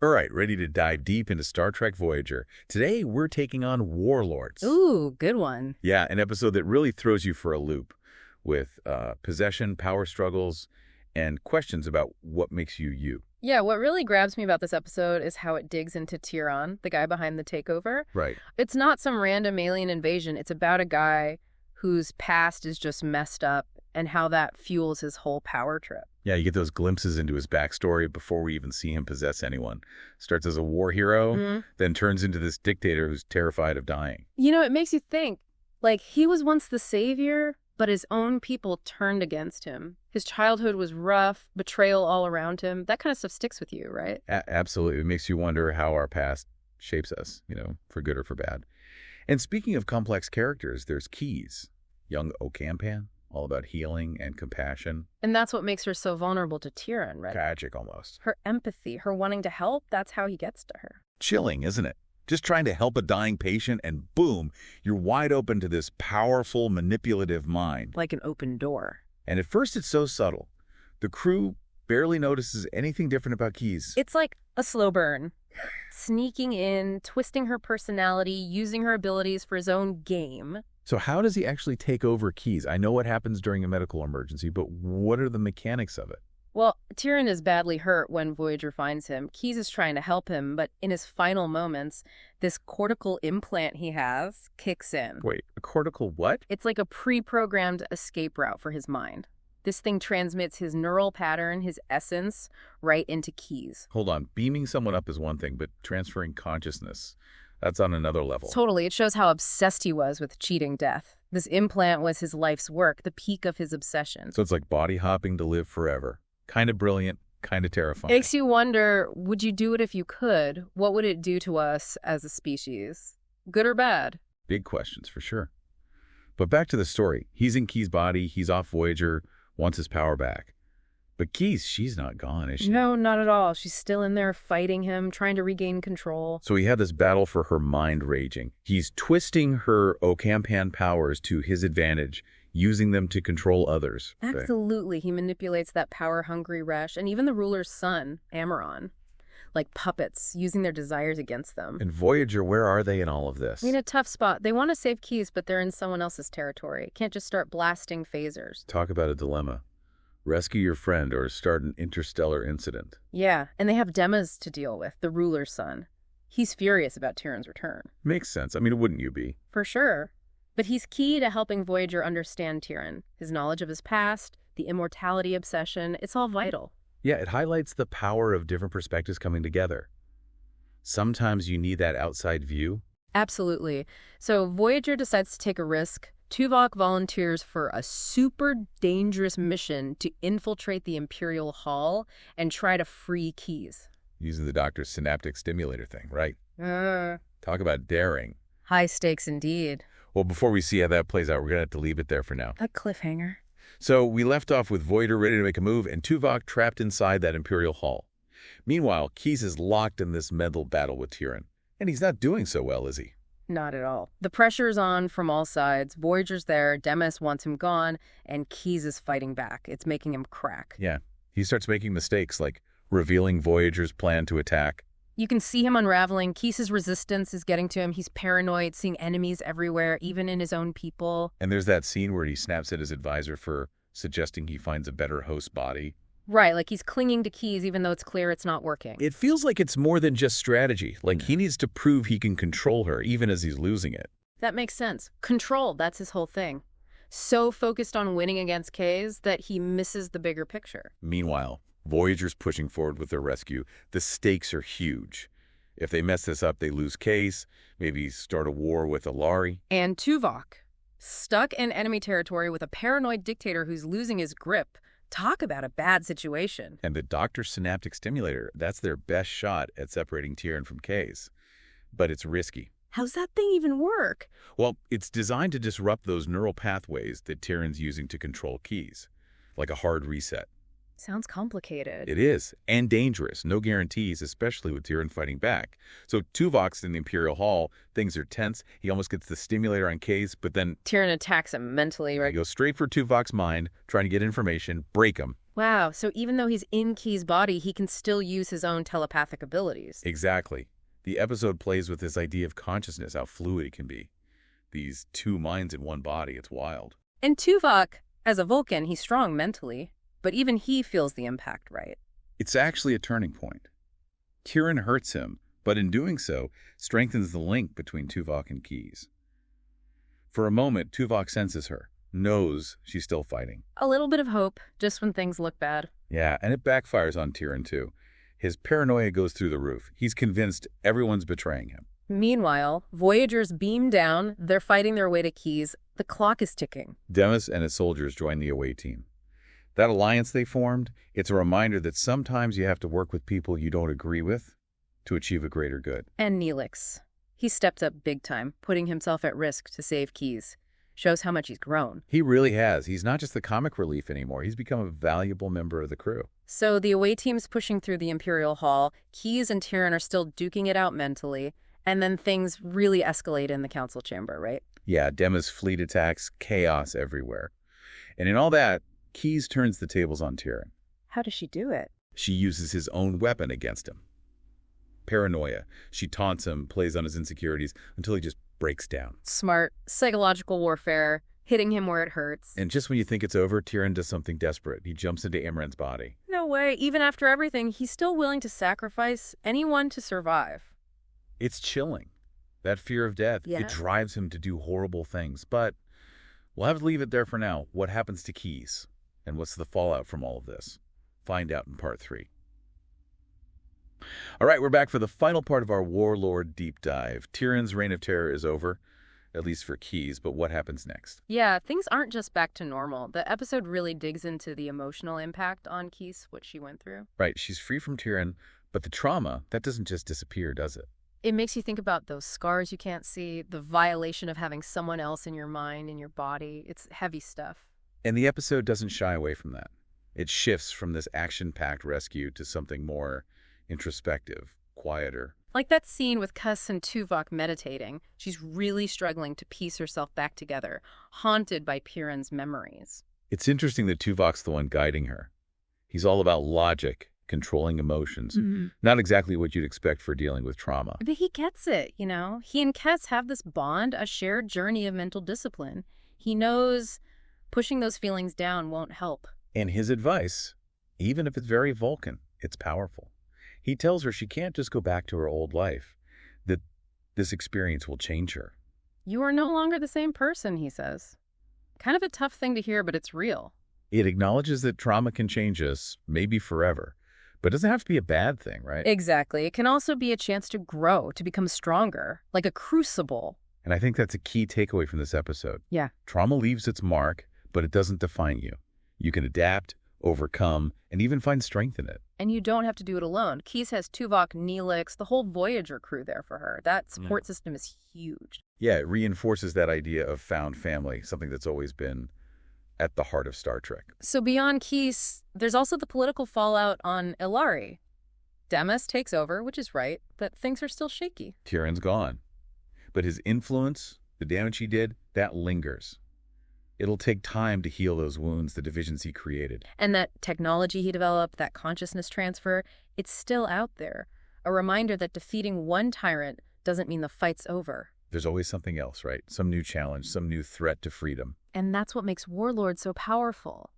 All right, ready to dive deep into Star Trek Voyager. Today, we're taking on Warlords. Ooh, good one. Yeah, an episode that really throws you for a loop with possession, power struggles, and questions about what makes you you. Yeah, what really grabs me about this episode is how it digs into Tieran, the guy behind the takeover. Right. It's not some random alien invasion. It's about a guy whose past is just messed up and how that fuels his whole power trip. Yeah, you get those glimpses into his backstory before we even see him possess anyone. Starts as a war hero, then turns into this dictator who's terrified of dying. You know, it makes you think, like, he was once the savior, but his own people turned against him. His childhood was rough, betrayal all around him. That kind of stuff sticks with you, right? Absolutely. It makes you wonder how our past shapes us, for good or for bad. And speaking of complex characters, there's Keyes, young Ocampan, all about healing and compassion. And that's what makes her so vulnerable to Tieran, right? Tragic almost. Her empathy, her wanting to help, that's how he gets to her. Chilling, isn't it? Just trying to help a dying patient and boom, you're wide open to this powerful, manipulative mind. Like an open door. And at first it's so subtle. The crew barely notices anything different about Keyes. It's like a slow burn. Sneaking in, twisting her personality, using her abilities for his own game. So how does he actually take over Keyes? I know what happens during a medical emergency, but what are the mechanics of it? Well, Tieran is badly hurt when Voyager finds him. Keyes is trying to help him, but in his final moments, this cortical implant he has kicks in. Wait, a cortical what? It's like a pre-programmed escape route for his mind. This thing transmits his neural pattern, his essence, right into Keyes. Hold on, beaming someone up is one thing, but transferring consciousness, that's on another level. Totally. It shows how obsessed he was with cheating death. This implant was his life's work, the peak of his obsession. So it's like body hopping to live forever. Kind of brilliant, kind of terrifying. Makes you wonder, would you do it if you could? What would it do to us as a species? Good or bad? Big questions, for sure. But back to the story. He's in Keyes' body, he's off Voyager, wants his power back. But Keyes, she's not gone, is she? No, not at all. She's still in there fighting him, trying to regain control. So he had this battle for her mind raging. He's twisting her Ocampan powers to his advantage, using them to control others. Absolutely. He manipulates that power-hungry Resh and even the ruler's son, Amaron, like puppets, using their desires against them. And Voyager, where are they in all of this? In a tough spot. They want to save Keyes, but they're in someone else's territory. Can't just start blasting phasers. Talk about a dilemma. Rescue your friend or start an interstellar incident. Yeah, and they have Demmas to deal with, the ruler's son. He's furious about Tieran's return. Makes sense. I mean, wouldn't you be? For sure. But he's key to helping Voyager understand Tieran. His knowledge of his past, the immortality obsession, it's all vital. Yeah, it highlights the power of different perspectives coming together. Sometimes you need that outside view. Absolutely. So Voyager decides to take a risk. Tuvok volunteers for a super dangerous mission to infiltrate the Imperial Hall and try to free Keyes. Using the doctor's synaptic stimulator thing, right? Talk about daring. High stakes indeed. Well, before we see how that plays out, we're going to have to leave it there for now. A cliffhanger. So we left off with Voyager ready to make a move and Tuvok trapped inside that Imperial Hall. Meanwhile, Keyes is locked in this mental battle with Tieran. And he's not doing so well, is he? Not at all. The pressure's on from all sides. Voyager's there, Demmas wants him gone, and Keyes is fighting back. It's making him crack. Yeah. He starts making mistakes, like revealing Voyager's plan to attack. You can see him unraveling. Keyes' resistance is getting to him. He's paranoid, seeing enemies everywhere, even in his own people. And there's that scene where he snaps at his advisor for suggesting he finds a better host body. Right, like he's clinging to Keyes even though it's clear it's not working. It feels like it's more than just strategy. Like he needs to prove he can control her, even as he's losing it. That makes sense. Control, that's his whole thing. So focused on winning against Keyes that he misses the bigger picture. Meanwhile, Voyager's pushing forward with their rescue. The stakes are huge. If they mess this up, they lose Keyes, maybe start a war with Ilari. And Tuvok, stuck in enemy territory with a paranoid dictator who's losing his grip. Talk about a bad situation. And the doctor's synaptic stimulator, that's their best shot at separating Tieran from Keyes. But it's risky. How's that thing even work? Well, it's designed to disrupt those neural pathways that Tieran's using to control Keyes, like a hard reset. Sounds complicated. It is, and dangerous. No guarantees, especially with Tieran fighting back. So Tuvok's in the Imperial Hall. Things are tense. He almost gets the stimulator on Keyes, but then Tieran attacks him mentally, right? He goes straight for Tuvok's mind, trying to get information, break him. Wow, so even though he's in Key's body, he can still use his own telepathic abilities. Exactly. The episode plays with this idea of consciousness, how fluid it can be. These two minds in one body, it's wild. And Tuvok, as a Vulcan, he's strong mentally, but even he feels the impact, right? It's actually a turning point. Tieran hurts him, but in doing so, strengthens the link between Tuvok and Keyes. For a moment, Tuvok senses her, knows she's still fighting. A little bit of hope, just when things look bad. Yeah, and it backfires on Tieran too. His paranoia goes through the roof. He's convinced everyone's betraying him. Meanwhile, Voyagers beam down, they're fighting their way to Keyes. The clock is ticking. Demmas and his soldiers join the away team. That alliance they formed, it's a reminder that sometimes you have to work with people you don't agree with to achieve a greater good. And Neelix. He stepped up big time, putting himself at risk to save Keyes. Shows how much he's grown. He really has. He's not just the comic relief anymore. He's become a valuable member of the crew. So the away team's pushing through the Imperial Hall. Keyes and Tieran are still duking it out mentally. And then things really escalate in the council chamber, right? Yeah, Demmas' fleet attacks, chaos everywhere. And in all that, Keyes turns the tables on Tieran. How does she do it? She uses his own weapon against him. Paranoia. She taunts him, plays on his insecurities, until he just breaks down. Smart, psychological warfare, hitting him where it hurts. And just when you think it's over, Tieran does something desperate. He jumps into Imran's body. No way. Even after everything, he's still willing to sacrifice anyone to survive. It's chilling. That fear of death, Yeah. It drives him to do horrible things. But we'll have to leave it there for now. What happens to Keyes? And what's the fallout from all of this? Find out in part 3. All right, we're back for the final part of our Warlord deep dive. Tieran's reign of terror is over, at least for Keyes, but what happens next? Yeah, things aren't just back to normal. The episode really digs into the emotional impact on Keyes, what she went through. Right, she's free from Tieran, but the trauma, that doesn't just disappear, does it? It makes you think about those scars you can't see, the violation of having someone else in your mind, in your body. It's heavy stuff. And the episode doesn't shy away from that. It shifts from this action-packed rescue to something more introspective, quieter. Like that scene with Kuss and Tuvok meditating. She's really struggling to piece herself back together, haunted by Tieran's memories. It's interesting that Tuvok's the one guiding her. He's all about logic, controlling emotions. Not exactly what you'd expect for dealing with trauma. But he gets it, you know? He and Kes have this bond, a shared journey of mental discipline. He knows pushing those feelings down won't help. And his advice, even if it's very Vulcan, it's powerful. He tells her she can't just go back to her old life, that this experience will change her. You are no longer the same person, he says. Kind of a tough thing to hear, but it's real. It acknowledges that trauma can change us, maybe forever, but it doesn't have to be a bad thing, right? Exactly. It can also be a chance to grow, to become stronger, like a crucible. And I think that's a key takeaway from this episode. Yeah. Trauma leaves its mark, but it doesn't define you. You can adapt, overcome, and even find strength in it. And you don't have to do it alone. Keyes has Tuvok, Neelix, the whole Voyager crew there for her. That support system is huge. Yeah, it reinforces that idea of found family, something that's always been at the heart of Star Trek. So beyond Keyes, there's also the political fallout on Ilari. Demmas takes over, which is right, but things are still shaky. Tieran's gone. But his influence, the damage he did, that lingers. It'll take time to heal those wounds, the divisions he created. And that technology he developed, that consciousness transfer, it's still out there. A reminder that defeating one tyrant doesn't mean the fight's over. There's always something else, right? Some new challenge, some new threat to freedom. And that's what makes Warlord so powerful.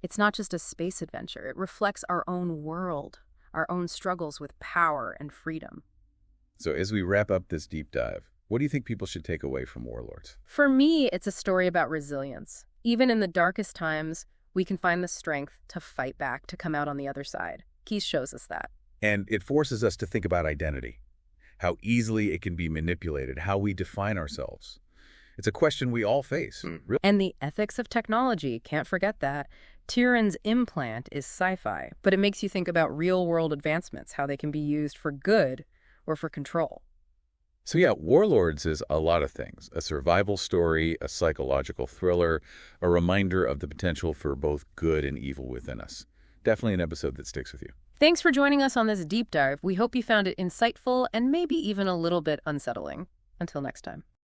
It's not just a space adventure. It reflects our own world, our own struggles with power and freedom. So as we wrap up this deep dive, what do you think people should take away from Warlords? For me, it's a story about resilience. Even in the darkest times, we can find the strength to fight back, to come out on the other side. Keyes shows us that. And it forces us to think about identity, how easily it can be manipulated, how we define ourselves. It's a question we all face. Really. And the ethics of technology, can't forget that. Tieran's implant is sci-fi, but it makes you think about real-world advancements, how they can be used for good or for control. So yeah, Warlords is a lot of things. A survival story, a psychological thriller, a reminder of the potential for both good and evil within us. Definitely an episode that sticks with you. Thanks for joining us on this deep dive. We hope you found it insightful and maybe even a little bit unsettling. Until next time.